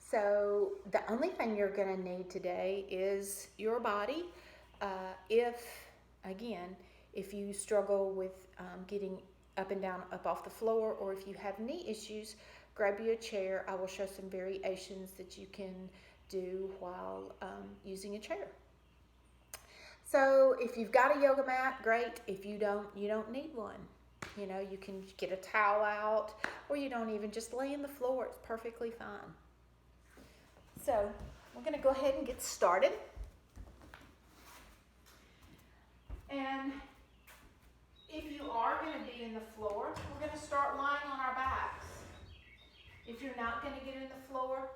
So the only thing you're going to need today is your body. If you struggle with getting up and down, up off the floor, or if you have knee issues, grab you a chair. I will show some variations that you can do while using a chair. So if you've got a yoga mat, great. If you don't need one. You know, you can get a towel out, or you don't even, just lay in the floor. It's perfectly fine. So we're going to go ahead and get started. And if you are going to be in the floor, we're going to start lying on our backs. If you're not going to get in the floor,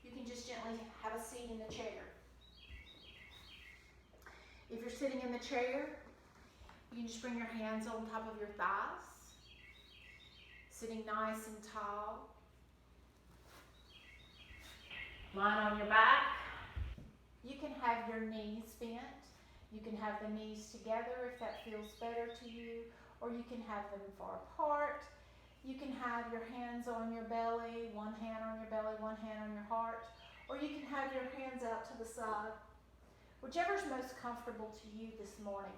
you can just gently have a seat in the chair. If you're sitting in the chair, you can just bring your hands on top of your thighs, sitting nice and tall. Lying on your back. You can have your knees bent. You can have the knees together if that feels better to you, or you can have them far apart. You can have your hands on your belly, one hand on your belly, one hand on your heart, or you can have your hands out to the side. Whichever's most comfortable to you this morning.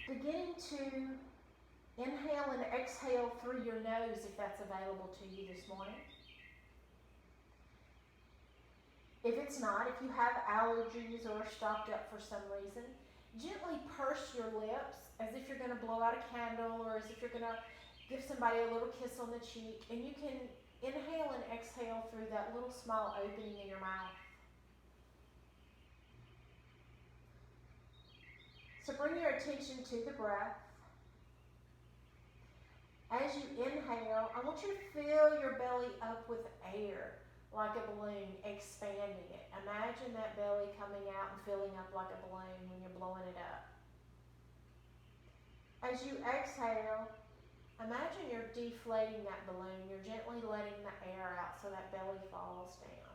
Beginning to inhale and exhale through your nose if that's available to you this morning. If it's not, if you have allergies or are stopped up for some reason, gently purse your lips as if you're going to blow out a candle, or as if you're going to give somebody a little kiss on the cheek, and you can inhale and exhale through that little small opening in your mouth. So bring your attention to the breath. As you inhale, I want you to fill your belly up with air, like a balloon, expanding it. Imagine that belly coming out and filling up like a balloon when you're blowing it up. As you exhale, imagine you're deflating that balloon. You're gently letting the air out so that belly falls down.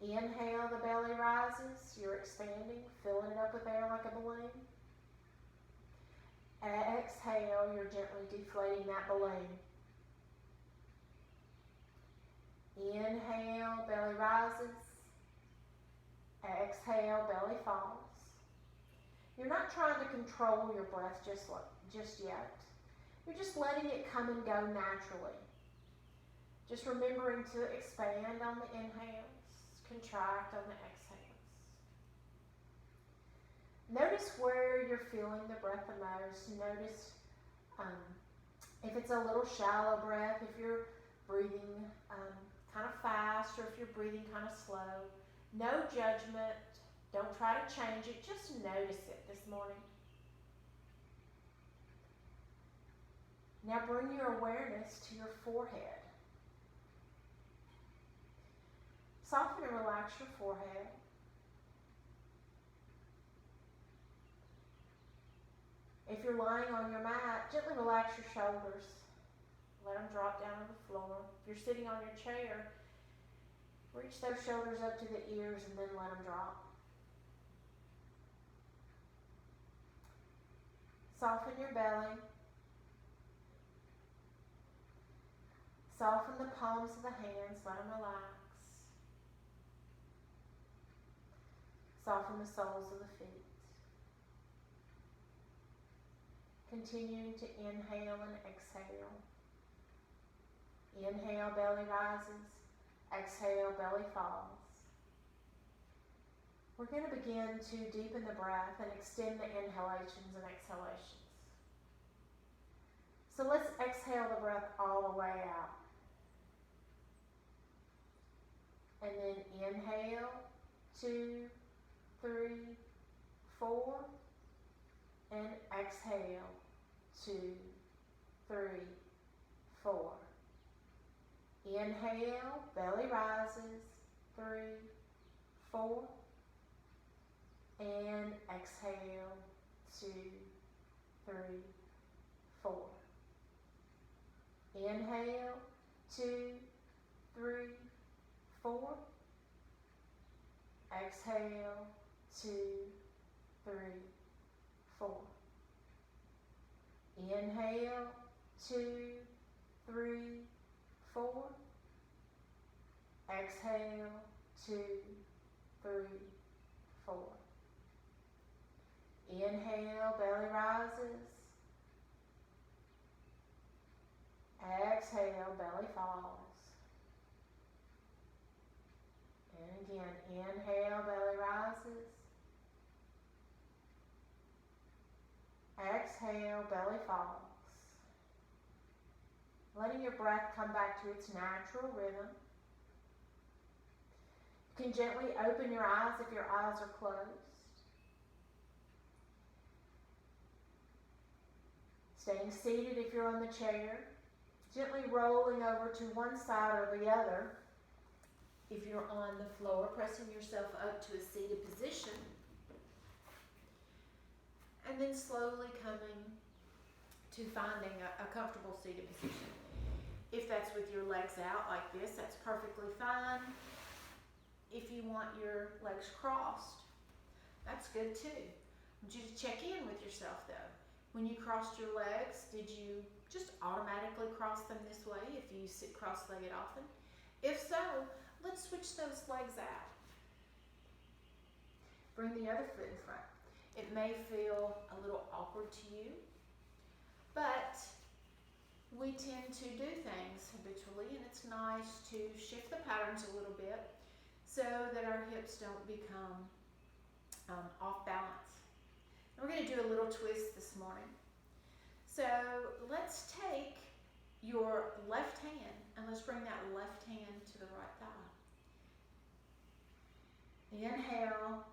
Inhale, the belly rises. You're expanding, filling it up with air like a balloon. Exhale, you're gently deflating that balloon. Inhale, belly rises. Exhale, belly falls. You're not trying to control your breath just yet. You're just letting it come and go naturally. Just remembering to expand on the inhales, contract on the exhales. Notice where you're feeling the breath the most. Notice if it's a little shallow breath, if you're breathing kind of fast, or if you're breathing kind of slow. No judgment. Don't try to change it. Just notice it this morning. Now bring your awareness to your forehead. Soften and relax your forehead. If you're lying on your mat, gently relax your shoulders. Let them drop down to the floor. If you're sitting on your chair, reach those shoulders up to the ears and then let them drop. Soften your belly. Soften the palms of the hands, let them relax. Soften the soles of the feet. Continuing to inhale and exhale. Inhale, belly rises. Exhale, belly falls. We're going to begin to deepen the breath and extend the inhalations and exhalations. So let's exhale the breath all the way out. And then inhale, 2, 3, 4. And exhale, 2, 3, 4. Inhale, belly rises, 3, 4. And exhale, 2, 3, 4. Inhale, 2, 3, 4. Exhale, 2, 3, 4. Inhale, 2, 3, 4. Exhale, 2, 3, 4. Inhale, belly rises. Exhale, belly falls. And again, inhale, belly rises. Exhale, belly falls. Letting your breath come back to its natural rhythm. You can gently open your eyes if your eyes are closed. Staying seated if you're on the chair. Gently rolling over to one side or the other. If you're on the floor, pressing yourself up to a seated position. And then slowly coming to finding a comfortable seated position. If that's with your legs out like this, that's perfectly fine. If you want your legs crossed, that's good too. I want you to check in with yourself though. When you crossed your legs, did you just automatically cross them this way if you sit cross-legged often? If so, let's switch those legs out. Bring the other foot in front. It may feel a little awkward to you, but we tend to do things habitually, and it's nice to shift the patterns a little bit so that our hips don't become off balance. And we're going to do a little twist this morning. So let's take your left hand and let's bring that left hand to the right thigh. Inhale,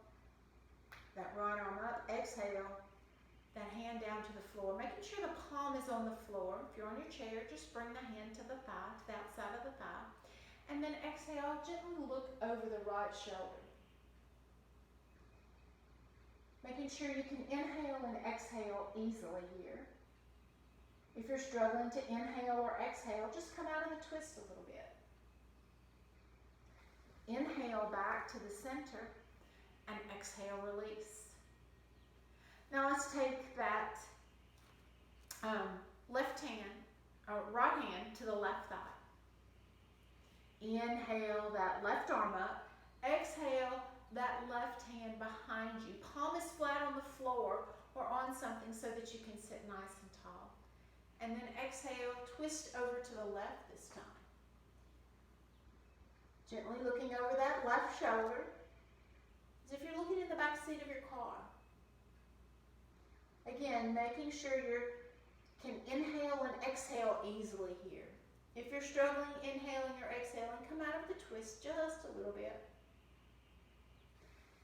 that right arm up. Exhale, that hand down to the floor, making sure the palm is on the floor. If you're on your chair, just bring the hand to the thigh, to the outside of the thigh. And then exhale, gently look over the right shoulder. Making sure you can inhale and exhale easily here. If you're struggling to inhale or exhale, just come out of the twist a little bit. Inhale back to the center and exhale, release. Now let's take that right hand to the left thigh. Inhale that left arm up. Exhale that left hand behind you. Palm is flat on the floor or on something so that you can sit nice and tall. And then exhale, twist over to the left this time. Gently looking over that left shoulder, as if you're looking in the back seat of your car. Again, making sure you can inhale and exhale easily here. If you're struggling inhaling or exhaling, come out of the twist just a little bit.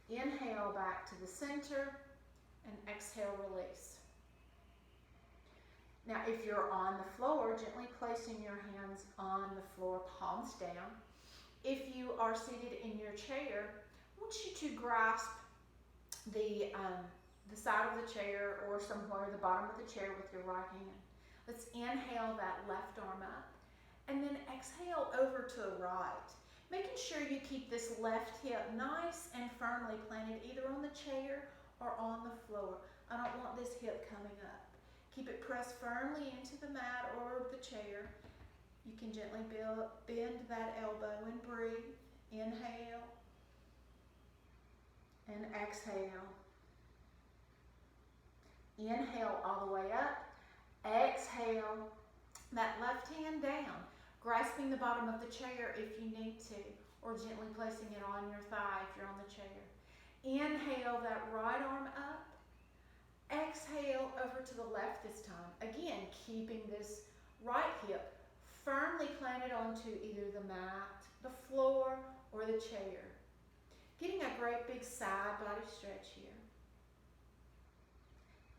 Inhale back to the center and exhale, release. Now, if you're on the floor, gently placing your hands on the floor, palms down. If you are seated in your chair, I want you to grasp the side of the chair or somewhere the bottom of the chair with your right hand. Let's inhale that left arm up and then exhale over to the right. Making sure you keep this left hip nice and firmly planted either on the chair or on the floor. I don't want this hip coming up. Keep it pressed firmly into the mat or the chair. You can gently bend that elbow and breathe. Inhale and exhale. Inhale all the way up. Exhale that left hand down, grasping the bottom of the chair if you need to, or gently placing it on your thigh if you're on the chair. Inhale that right arm up. Exhale over to the left this time. Again, keeping this right hip firmly planted onto either the mat, the floor, or the chair. Getting a great big side body stretch here.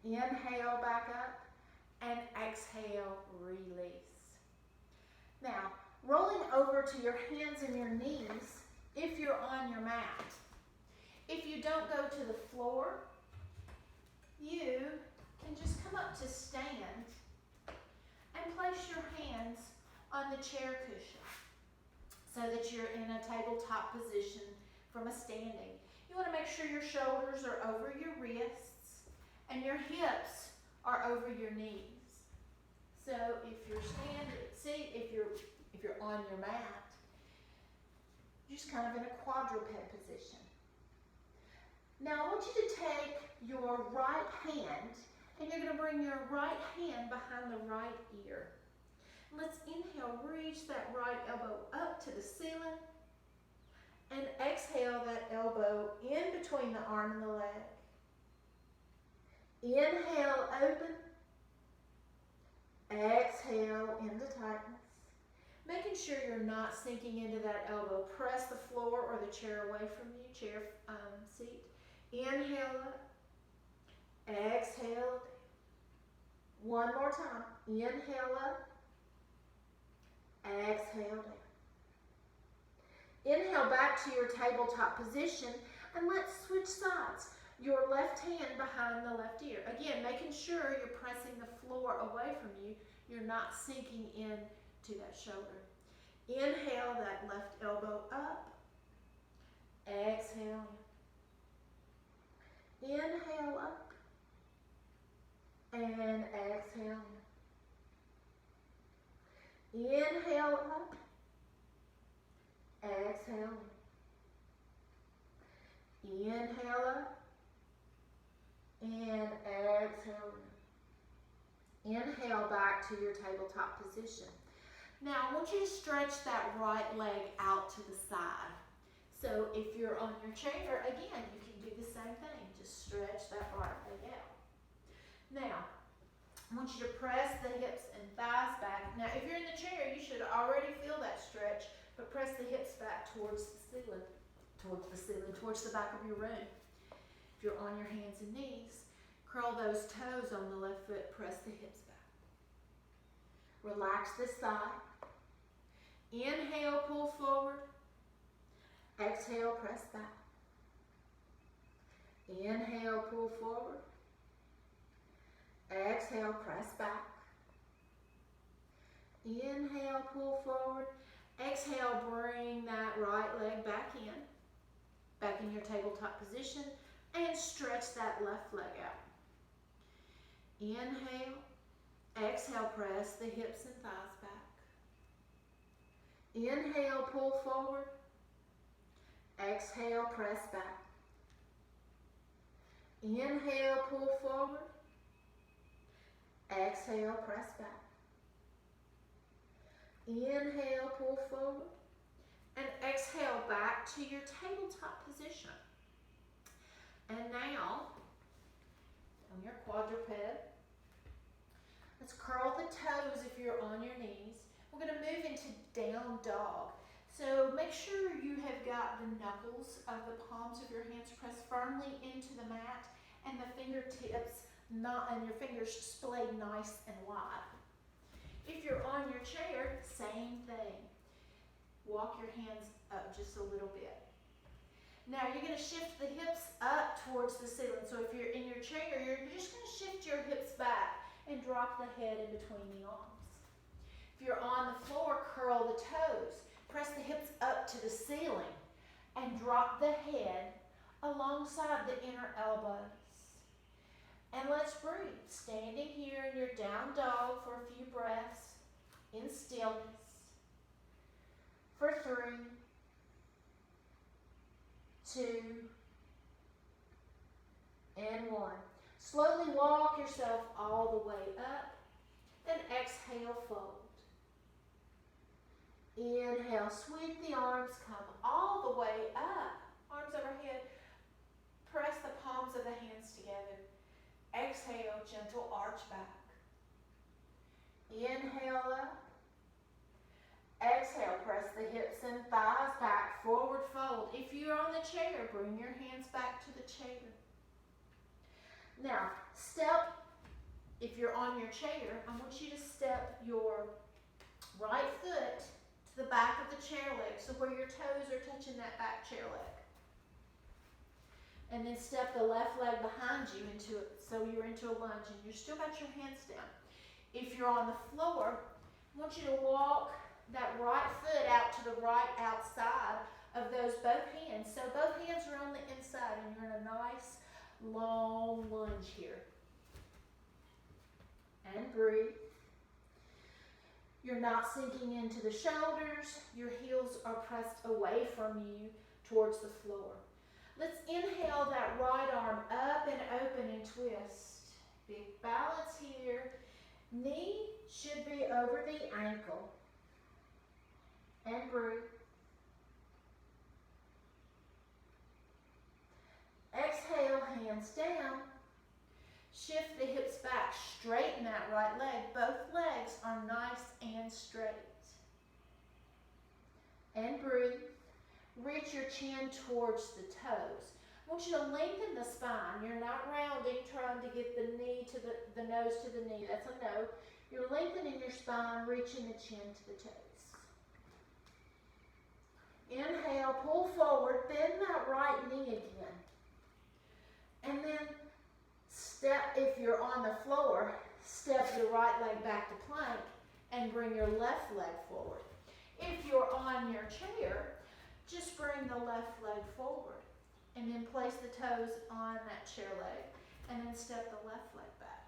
Inhale back up and exhale, release. Now, rolling over to your hands and your knees if you're on your mat. If you don't go to the floor, you can just come up to stand and place your hands on the chair cushion so that you're in a tabletop position from a standing. You want to make sure your shoulders are over your wrists and your hips are over your knees. So if you're if you're on your mat, you're just kind of in a quadruped position. Now I want you to take your right hand and you're going to bring your right hand behind the right ear. Let's inhale, reach that right elbow up to the ceiling, and exhale that elbow in between the arm and the leg. Inhale, open. Exhale into tightness. Making sure you're not sinking into that elbow. Press the floor or the chair away from you, seat. Inhale up. Exhale. One more time. Inhale up. Exhale down. Inhale back to your tabletop position, and let's switch sides. Your left hand behind the left ear. Again, making sure you're pressing the floor away from you. You're not sinking in to that shoulder. Inhale that left elbow up. Exhale. Inhale up. And exhale. Inhale up. Exhale. Inhale up. And exhale. Inhale back to your tabletop position. Now I want you to stretch that right leg out to the side. So if you're on your chair, again, you can do the same thing. Just stretch that right leg out. Now, I want you to press the hips and thighs back. Now, if you're in the chair, you should already feel that stretch, but press the hips back towards the ceiling, towards the back of your room. If you're on your hands and knees, curl those toes on the left foot, press the hips back. Relax this thigh. Inhale, pull forward. Exhale, press back. Inhale, pull forward. Exhale, press back. Inhale, pull forward. Exhale, bring that right leg back in your tabletop position, and stretch that left leg out. Inhale, exhale, press the hips and thighs back. Inhale, pull forward. Exhale, press back. Inhale, pull forward. Exhale, press back. Inhale, pull forward. And exhale back to your tabletop position. And now, on your quadruped, let's curl the toes if you're on your knees. We're going to move into down dog. So make sure you have got the knuckles of the palms of your hands pressed firmly into the mat, and the fingertips and your fingers splayed nice and wide. If you're on your chair, same thing. Walk your hands up just a little bit. Now you're going to shift the hips up towards the ceiling. So if you're in your chair, you're just going to shift your hips back and drop the head in between the arms. If you're on the floor, curl the toes. Press the hips up to the ceiling and drop the head alongside the inner elbows. And let's breathe. Standing here in your down dog for a few breaths in stillness. For 3, 2, and 1. Slowly walk yourself all the way up. Then exhale, fold. Inhale, sweep the arms, come all the way up. Arms overhead. Press the palms of the hands together. Exhale, gentle arch back. Inhale up. Exhale, press the hips and thighs back, forward fold. If you're on the chair, bring your hands back to the chair. Now, if you're on your chair, I want you to step your right foot to the back of the chair leg, so where your toes are touching that back chair leg. And then step the left leg behind you so you're into a lunge, and you've still got your hands down. If you're on the floor, I want you to walk that right foot out to the right outside of those both hands. So both hands are on the inside, and you're in a nice long lunge here. And breathe. You're not sinking into the shoulders. Your heels are pressed away from you towards the floor. Let's inhale that right arm up and open and twist. Big balance here. Knee should be over the ankle. And breathe. Exhale, hands down. Shift the hips back, straighten that right leg. Both legs are nice and straight. And breathe. Reach your chin towards the toes. I want you to lengthen the spine. You're not rounding, trying to get the knee to the nose to the knee. That's a no. You're lengthening your spine, reaching the chin to the toes. Inhale, pull forward, bend that right knee again. And then step, if you're on the floor, step your right leg back to plank and bring your left leg forward. If you're on your chair, just bring the left leg forward and then place the toes on that chair leg and then step the left leg back.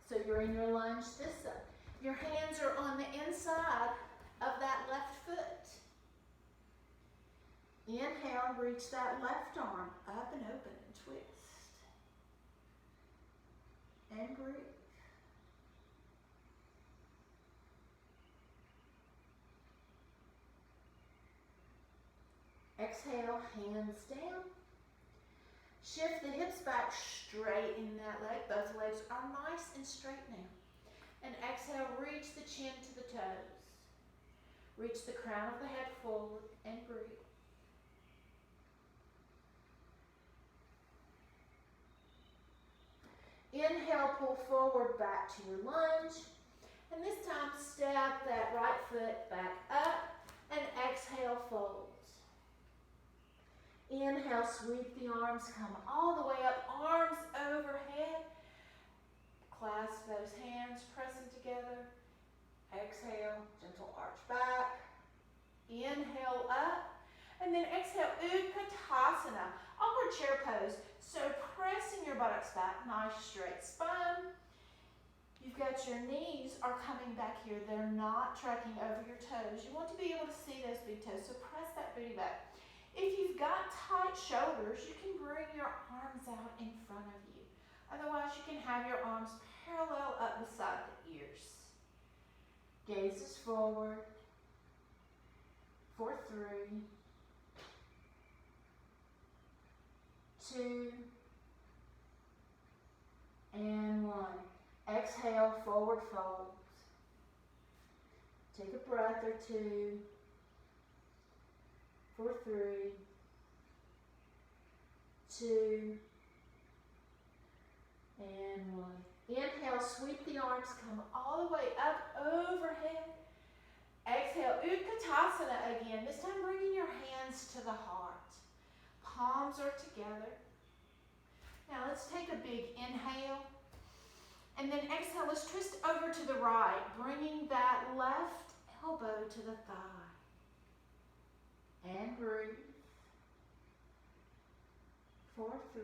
So you're in your lunge this side. Your hands are on the inside of that left foot. Inhale, reach that left arm up and open and twist. And breathe. Exhale, hands down. Shift the hips back, straighten that leg. Both legs are nice and straight now. And exhale, reach the chin to the toes. Reach the crown of the head forward and breathe. Inhale, pull forward back to your lunge. And this time, step that right foot back up and exhale, fold. Inhale, sweep the arms, come all the way up, arms overhead. Clasp those hands, pressing together. Exhale, gentle arch back. Inhale up, and then exhale, Utkatasana, upward chair pose. So pressing your buttocks back, nice straight spine. You've got your knees are coming back here. They're not tracking over your toes. You want to be able to see those big toes, so press that booty back. If you've got tight shoulders, you can bring your arms out in front of you. Otherwise, you can have your arms parallel up beside the ears. Gazes forward for 3, 2, and 1. Exhale, forward fold. Take a breath or 2. For 3, 2, and 1. Inhale, sweep the arms, come all the way up overhead. Exhale, Utkatasana again. This time bringing your hands to the heart. Palms are together. Now let's take a big inhale. And then exhale, let's twist over to the right, bringing that left elbow to the thigh. And breathe. For 3,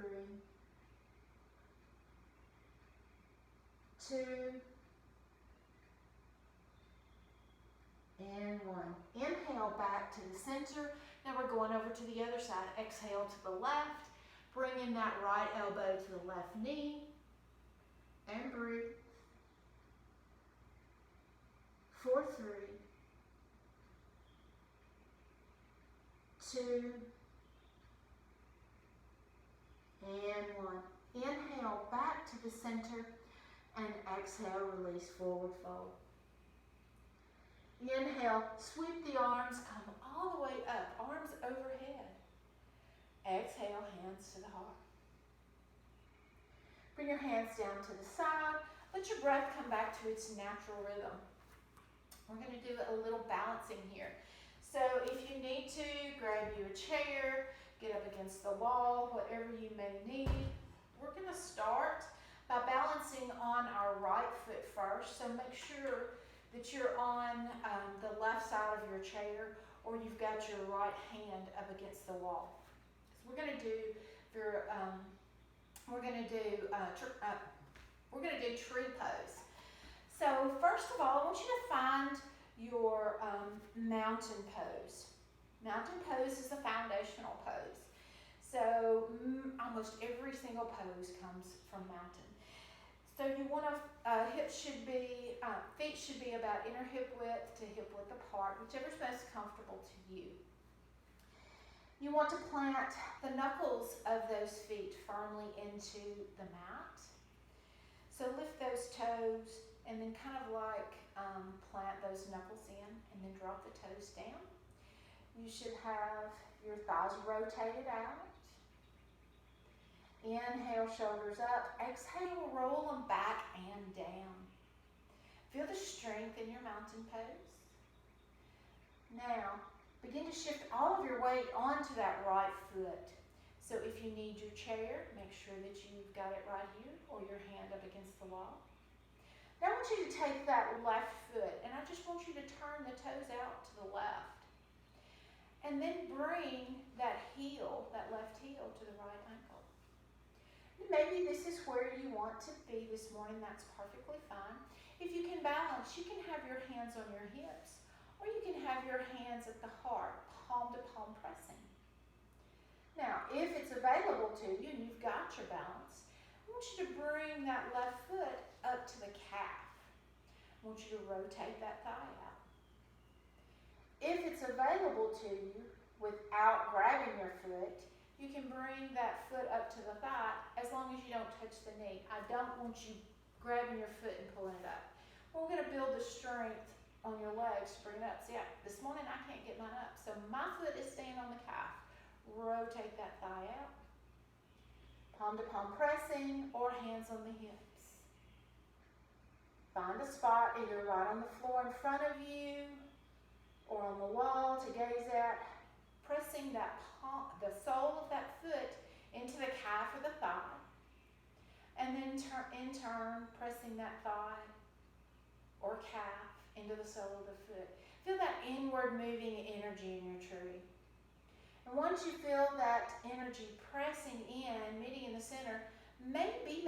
2, and 1. Inhale back to the center. Now we're going over to the other side. Exhale to the left. Bring in that right elbow to the left knee. And breathe. For 3, 2, and 1. Inhale back to the center and exhale, release, forward fold. Inhale, sweep the arms, come all the way up, arms overhead. Exhale, hands to the heart. Bring your hands down to the side. Let your breath come back to its natural rhythm. We're going to do a little balancing here. So if you need to, grab you a chair, get up against the wall, whatever you may need. We're going to start by balancing on our right foot first. So make sure that you're on the left side of your chair, or you've got your right hand up against the wall. So we're going to do tree pose. So first of all, I want you to find your mountain pose. Mountain pose is a foundational pose. So almost every single pose comes from mountain. So you want to, feet should be about inner hip width to hip width apart, whichever's most comfortable to you. You want to plant the knuckles of those feet firmly into the mat. So lift those toes and then kind of like plant those knuckles in and then drop the toes down. You should have your thighs rotated out. Inhale, shoulders up. Exhale, roll them back and down. Feel the strength in your mountain pose. Now, begin to shift all of your weight onto that right foot. So if you need your chair, make sure that you've got it right here or your hand up against the wall. Now I want you to take that left foot and I just want you to turn the toes out to the left. And then bring that heel, that left heel, to the right ankle. Maybe this is where you want to be this morning. That's perfectly fine. If you can balance, you can have your hands on your hips, or you can have your hands at the heart, palm to palm pressing. Now, if it's available to you and you've got your balance, I want you to bring that left foot up to the calf. I want you to rotate that thigh out. If it's available to you without grabbing your foot, you can bring that foot up to the thigh as long as you don't touch the knee. I don't want you grabbing your foot and pulling it up. We're going to build the strength on your legs to bring it up. See, this morning I can't get mine up, so my foot is staying on the calf. Rotate that thigh out. Palm to palm pressing or hands on the hips. Find a spot either right on the floor in front of you or on the wall to gaze at, pressing that the sole of that foot into the calf or the thigh, and then in turn pressing that thigh or calf into the sole of the foot. Feel that inward moving energy in your tree. And once you feel that energy pressing in, meeting in the center, maybe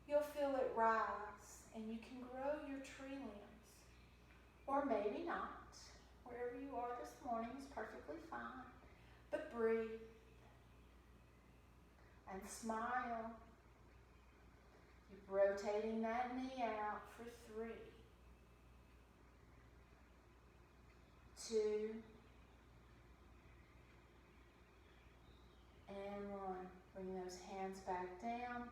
you'll feel it rise and you can grow your tree limbs. Or maybe not. Wherever you are this morning is perfectly fine. But breathe and smile. Keep rotating that knee out for 3, 2, and 1. Bring those hands back down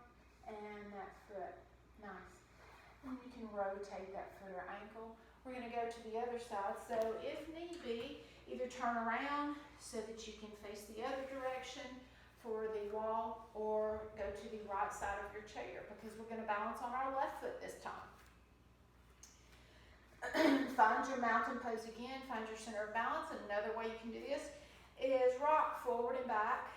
and that foot. Nice. And you can rotate that foot or ankle. We're going to go to the other side. So if need be, either turn around so that you can face the other direction for the wall or go to the right side of your chair because we're going to balance on our left foot this time. Find your mountain pose again. Find your center of balance. And another way you can do this is rock forward and back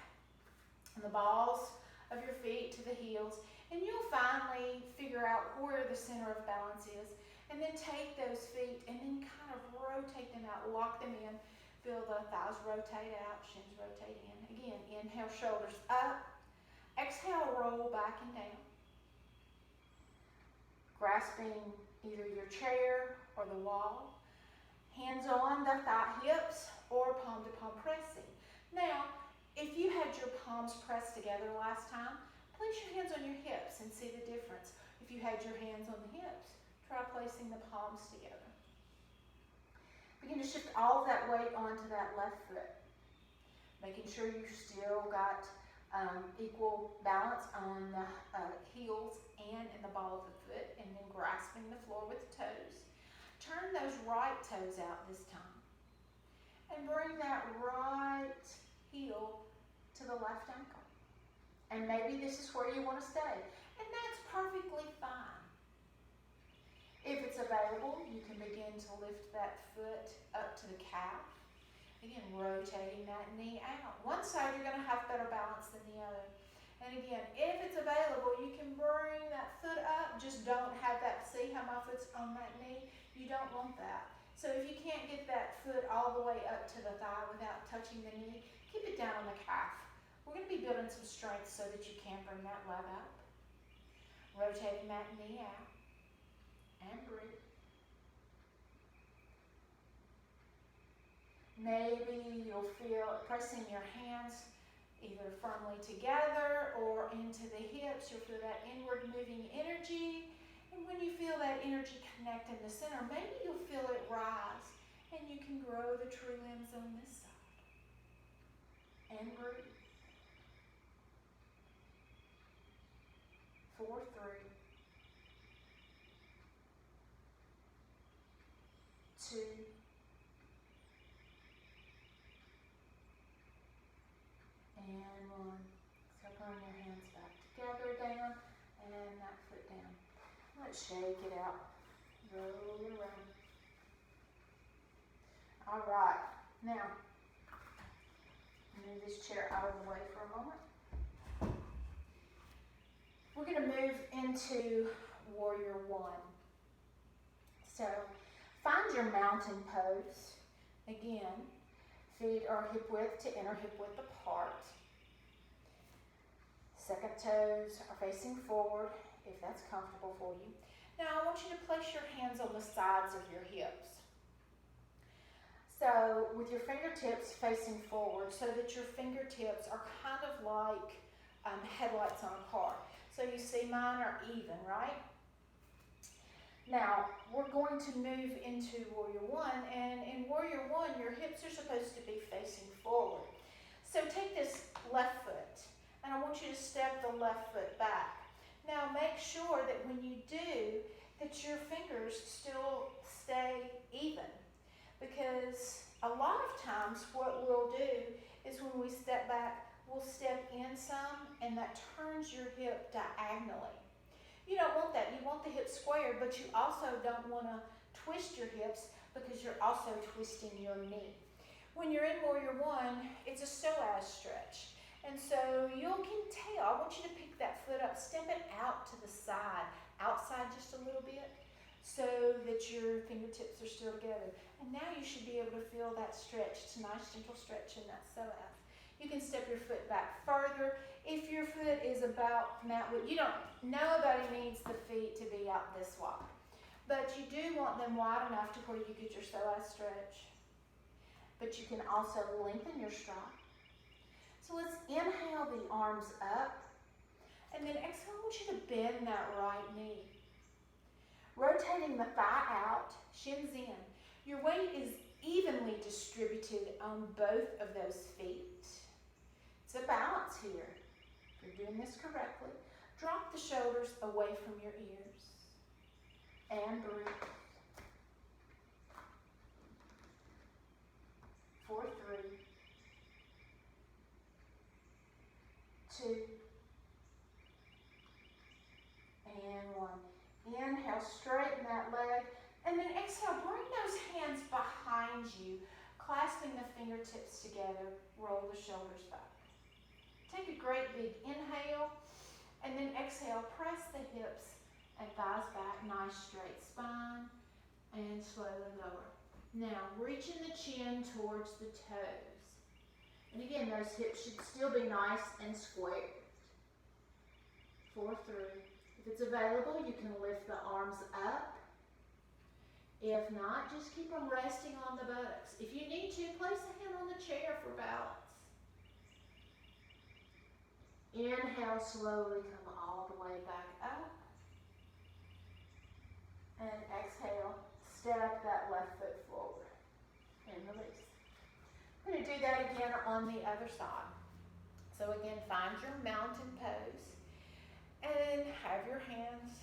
on the balls of your feet to the heels. And you'll finally figure out where the center of balance is. And then take those feet and then kind of rotate them out, lock them in. Feel the thighs rotate out, shins rotate in. Again, inhale, shoulders up. Exhale, roll back and down. Grasping either your chair or the wall. Hands on the thigh hips or palm to palm pressing. Now, if you had your palms pressed together last time, place your hands on your hips and see the difference. If you had your hands on the hips, try placing the palms together. Begin to shift all of that weight onto that left foot. Making sure you still got equal balance on the heels and in the ball of the foot, and then grasping the floor with the toes. Turn those right toes out this time. And bring that right heel to the left ankle. And maybe this is where you want to stay. And that's perfectly fine. If it's available, you can begin to lift that foot up to the calf. Again, rotating that knee out. One side you're going to have better balance than the other. And again, if it's available, you can bring that foot up. Just don't have that, see how my foot's on that knee? You don't want that. So if you can't get that foot all the way up to the thigh without touching the knee, keep it down on the calf. We're going to be building some strength so that you can bring that leg up. Rotating that knee out. And breathe. Maybe you'll feel pressing your hands either firmly together or into the hips. You'll feel that inward moving energy. And when you feel that energy connect in the center, maybe you'll feel it rise and you can grow the true limbs on this side. And breathe. 4, 3, 2, and 1. So bring your hands back together down and that foot down. Let's shake it out. Roll it around. All right. Now, move this chair out of the way for a moment. We're going to move into Warrior One. So, find your mountain pose. Again, feet are hip width to inner hip width apart. Second toes are facing forward, if that's comfortable for you. Now, I want you to place your hands on the sides of your hips. So, with your fingertips facing forward, so that your fingertips are kind of like headlights on a car. So you see mine are even, right? Now, we're going to move into Warrior One, and in Warrior One, your hips are supposed to be facing forward. So take this left foot, and I want you to step the left foot back. Now, make sure that when you do, that your fingers still stay even, because a lot of times what we'll do is when we step back, we'll step in some, and that turns your hip diagonally. You don't want that. You want the hip squared, but you also don't want to twist your hips because you're also twisting your knee. When you're in Warrior One, it's a psoas stretch. And so you can tell, I want you to pick that foot up, step it out to the side, outside just a little bit, so that your fingertips are still together. And now you should be able to feel that stretch. It's a nice gentle stretch in that psoas. You can step your foot back further. If your foot is about from that width, nobody needs the feet to be out this wide. But you do want them wide enough to where you get your psoas stretch. But you can also lengthen your stride. So let's inhale the arms up. And then exhale, I want you to bend that right knee. Rotating the thigh out, shins in. Your weight is evenly distributed on both of those feet. It's a balance here. If you're doing this correctly, drop the shoulders away from your ears. And breathe. 4, 3, 2, and 1. Inhale, straighten that leg. And then exhale, bring those hands behind you, clasping the fingertips together. Roll the shoulders back. Take a great big inhale, and then exhale, press the hips and thighs back, nice straight spine, and slowly lower. Now, reaching the chin towards the toes. And again, those hips should still be nice and square. 4, 3. If it's available, you can lift the arms up. If not, just keep them resting on the buttocks. If you need to, place a hand on the chair for balance. Inhale, slowly come all the way back up. And exhale, step that left foot forward. And release. I'm going to do that again on the other side. So again, find your mountain pose. And have your hands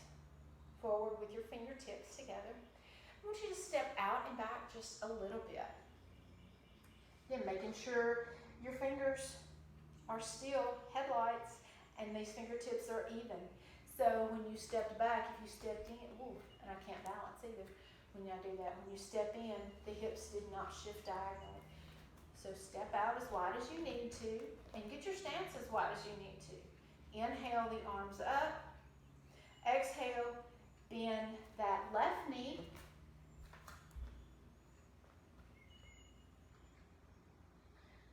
forward with your fingertips together. I want you to step out and back just a little bit. Again, making sure your fingers are still headlights and these fingertips are even. So when you stepped back, if you stepped in, and I can't balance either when I do that. When you step in, the hips did not shift diagonally. So step out as wide as you need to and get your stance as wide as you need to. Inhale the arms up. Exhale, bend that left knee.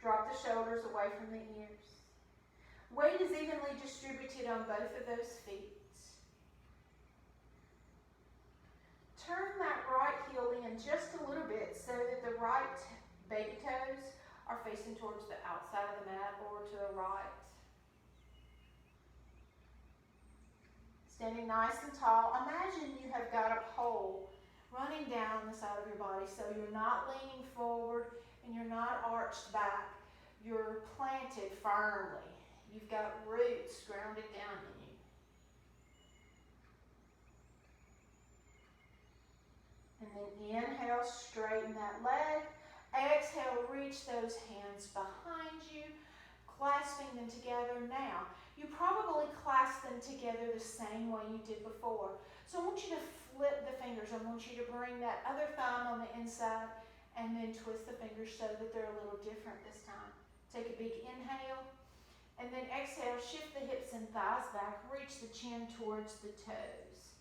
Drop the shoulders away from the ears. Weight is evenly distributed on both of those feet. towards the outside of the mat or to the right. Standing nice and tall. Imagine you have got a pole running down the side of your body, so you're not leaning forward and you're not arched back. You're planted firmly. You've got roots grounded down in you. And then inhale, straighten that leg. Exhale, reach those hands behind you, clasping them together. Now, you probably clasp them together the same way you did before. So I want you to flip the fingers. I want you to bring that other thumb on the inside and then twist the fingers so that they're a little different this time. Take a big inhale and then exhale, shift the hips and thighs back, reach the chin towards the toes.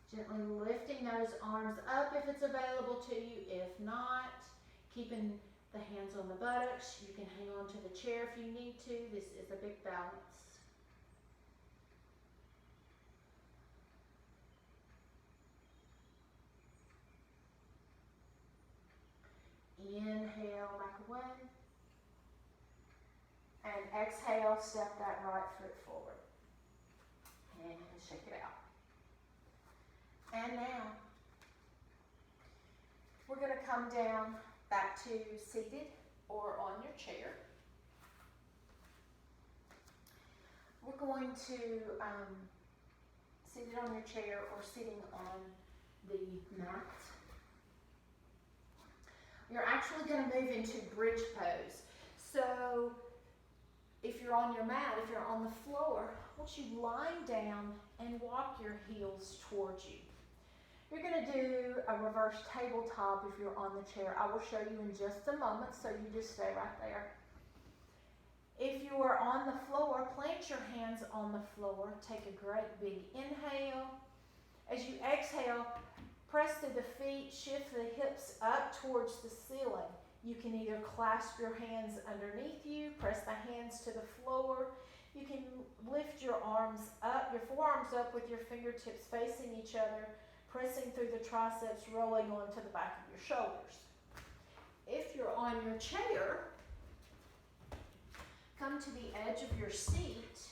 Gently lifting those arms up if it's available to you. If not, keeping the hands on the buttocks. You can hang on to the chair if you need to. This is a big balance. Inhale, back away. And exhale, step that right foot forward. And shake it out. And now, we're going to come down back to seated or on your chair. We're going to seated on your chair or sitting on the mat. You're actually going to move into bridge pose. So if you're on your mat, if you're on the floor, I want you lying down and walk your heels towards you. You're going to do a reverse tabletop if you're on the chair. I will show you in just a moment, so you just stay right there. If you are on the floor, plant your hands on the floor. Take a great big inhale. As you exhale, press through the feet, shift the hips up towards the ceiling. You can either clasp your hands underneath you, press the hands to the floor. You can lift your arms up, your forearms up with your fingertips facing each other, pressing through the triceps, rolling onto the back of your shoulders. If you're on your chair, come to the edge of your seat,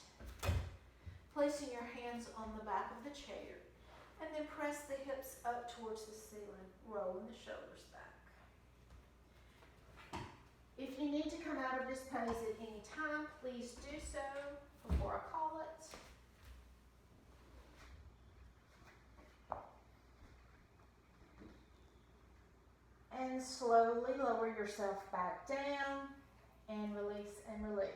placing your hands on the back of the chair, and then press the hips up towards the ceiling, rolling the shoulders back. If you need to come out of this pose at any time, please do so before I call it. And slowly lower yourself back down and release and release.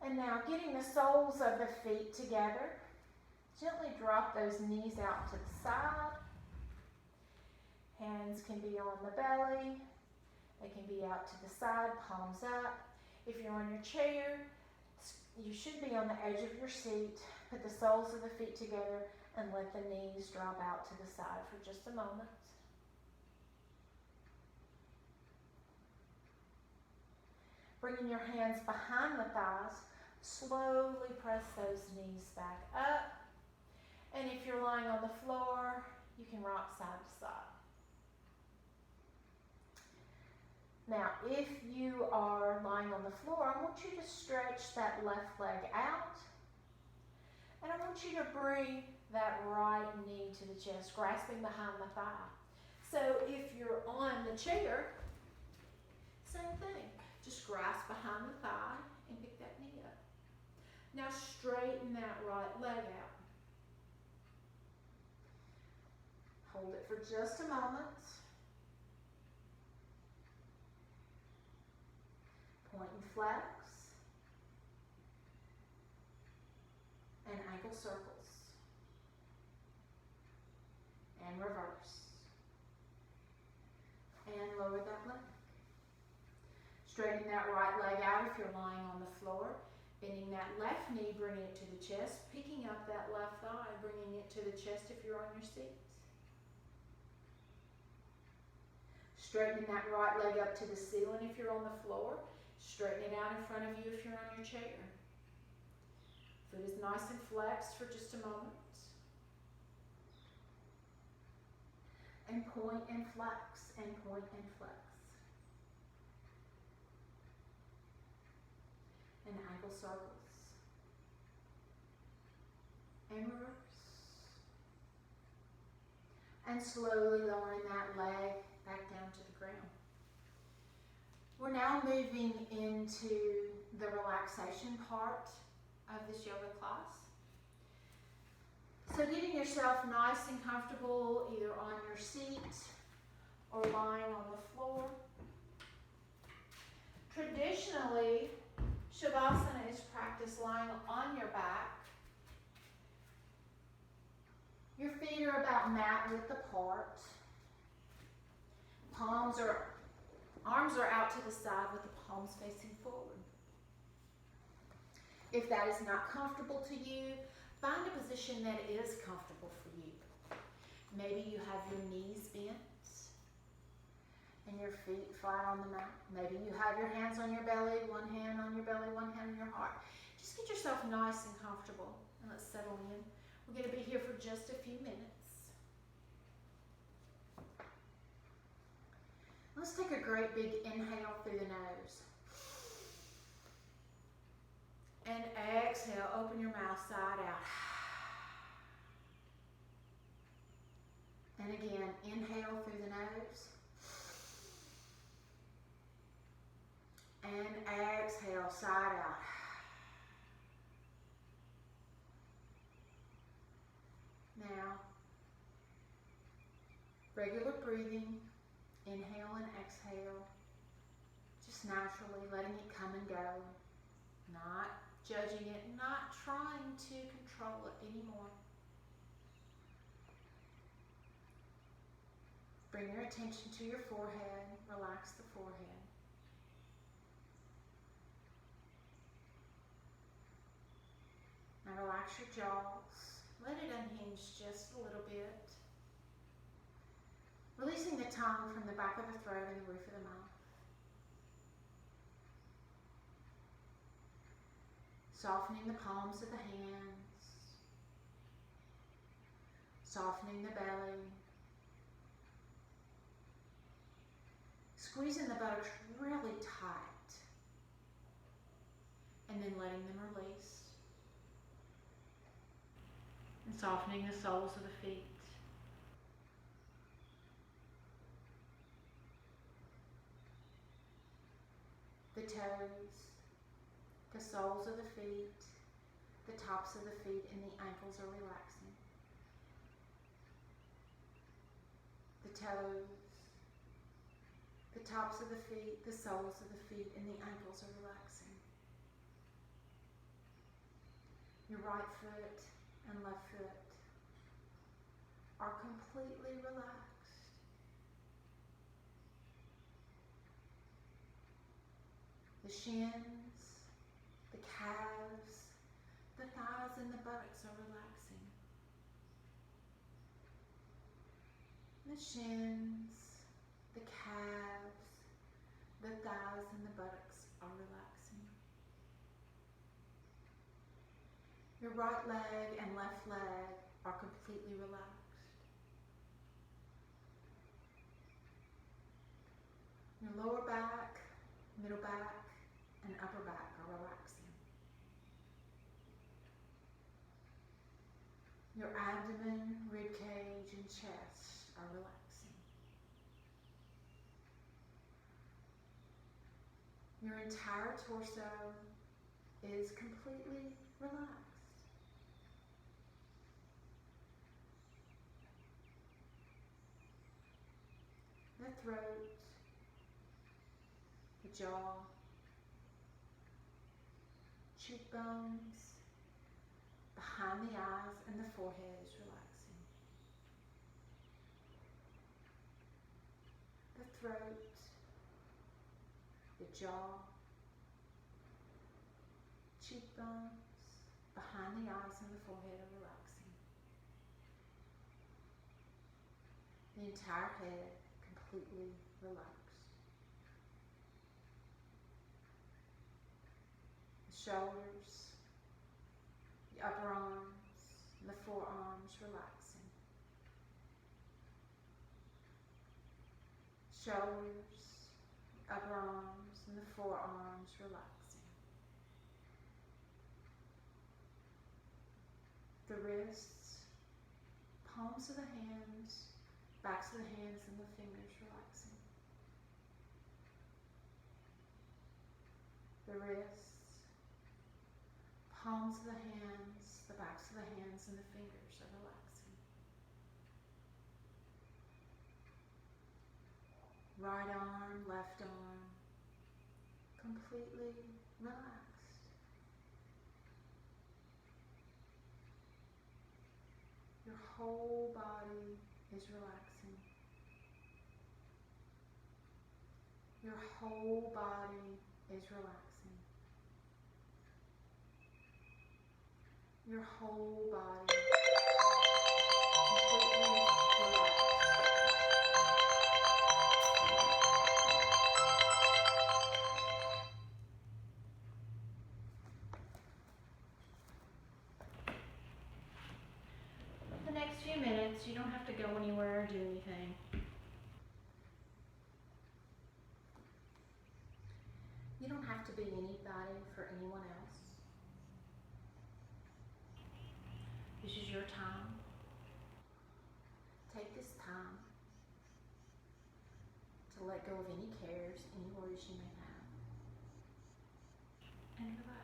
And now getting the soles of the feet together, gently drop those knees out to the side. Hands can be on the belly. They can be out to the side, palms up. If you're on your chair, you should be on the edge of your seat. Put the soles of the feet together and let the knees drop out to the side for just a moment. Bringing your hands behind the thighs, slowly press those knees back up. And if you're lying on the floor, you can rock side to side. Now, if you are lying on the floor, I want you to stretch that left leg out. And I want you to bring that right knee to the chest, grasping behind the thigh. So if you're on the chair, same thing. Just grasp behind the thigh and pick that knee up. Now straighten that right leg out. Hold it for just a moment. Point and flex. And ankle circles. And reverse. And lower that leg. Straighten that right leg out if you're lying on the floor. Bending that left knee, bringing it to the chest. Picking up that left thigh, bringing it to the chest if you're on your seat. Straightening that right leg up to the ceiling if you're on the floor. Straighten it out in front of you if you're on your chair. Foot is nice and flexed for just a moment. and point and flex, and point and flex. And ankle circles. And reverse. And slowly lowering that leg back down to the ground. We're now moving into the relaxation part of this yoga class. So getting yourself nice and comfortable either on your seat or lying on the floor. Traditionally, Shavasana is practiced lying on your back. Your feet are about mat width apart. Arms are out to the side with the palms facing forward. If that is not comfortable to you, find a position that is comfortable for you. Maybe you have your knees bent and your feet flat on the mat. Maybe you have your hands on your belly, one hand on your belly, one hand on your heart. Just get yourself nice and comfortable and let's settle in. We're going to be here for just a few minutes. Let's take a great big inhale through the nose. And exhale, open your mouth side out. And again, inhale through the nose. And exhale, side out. Now, regular breathing, inhale and exhale, just naturally letting it come and go, not judging it, not trying to control it anymore. Bring your attention to your forehead, relax the forehead. Now relax your jaws, let it unhinge just a little bit. Releasing the tongue from the back of the throat and the roof of the mouth. Softening the palms of the hands. Softening the belly. Squeezing the buttocks really tight. And then letting them release. And softening the soles of the feet. The toes, the soles of the feet, the tops of the feet, and the ankles are relaxing. The toes, the tops of the feet, the soles of the feet, and the ankles are relaxing. Your right foot and left foot are completely relaxed. The shins, the calves, the thighs, and the buttocks are relaxing. The shins, the calves, the thighs, and the buttocks are relaxing. Your right leg and left leg are completely relaxed. Your lower back, middle back, and upper back are relaxing. Your abdomen, rib cage, and chest are relaxing. Your entire torso is completely relaxed. The throat, the jaw, cheekbones, behind the eyes, and the forehead is relaxing. The throat, the jaw, cheekbones, behind the eyes, and the forehead are relaxing. The entire head completely relaxed. Shoulders, the upper arms, and the forearms relaxing. shoulders, upper arms, and the forearms relaxing. The wrists, palms of the hands, backs of the hands, and the fingers relaxing. The wrists, palms of the hands, the backs of the hands, and the fingers are relaxing. Right arm, left arm, completely relaxed. Your whole body is relaxing. Your whole body is relaxing. Your whole body completely relaxed. The next few minutes, you don't have to go anywhere or do anything. You don't have to be anybody for anyone else. This is your time. Take this time to let go of any cares, any worries you may have, and relax.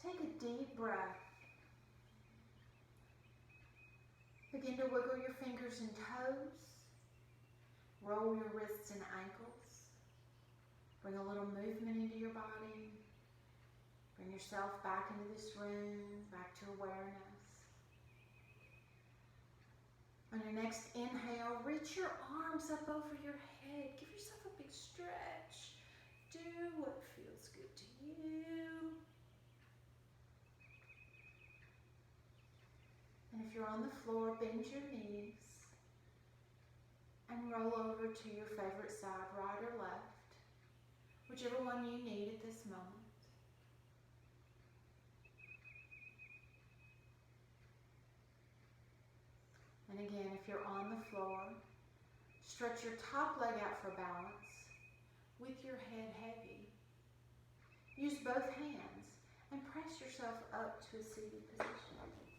Take a deep breath. Begin to wiggle your fingers and toes. Roll your wrists and ankles. Bring a little movement into your body. Bring yourself back into this room, back to awareness. On your next inhale, reach your arms up over your head. Give yourself a big stretch. Do what feels good to you. And if you're on the floor, bend your knees and roll over to your favorite side, right or left, whichever one you need at this moment. And again, if you're on the floor, stretch your top leg out for balance with your head heavy. Use both hands and press yourself up to a seated position.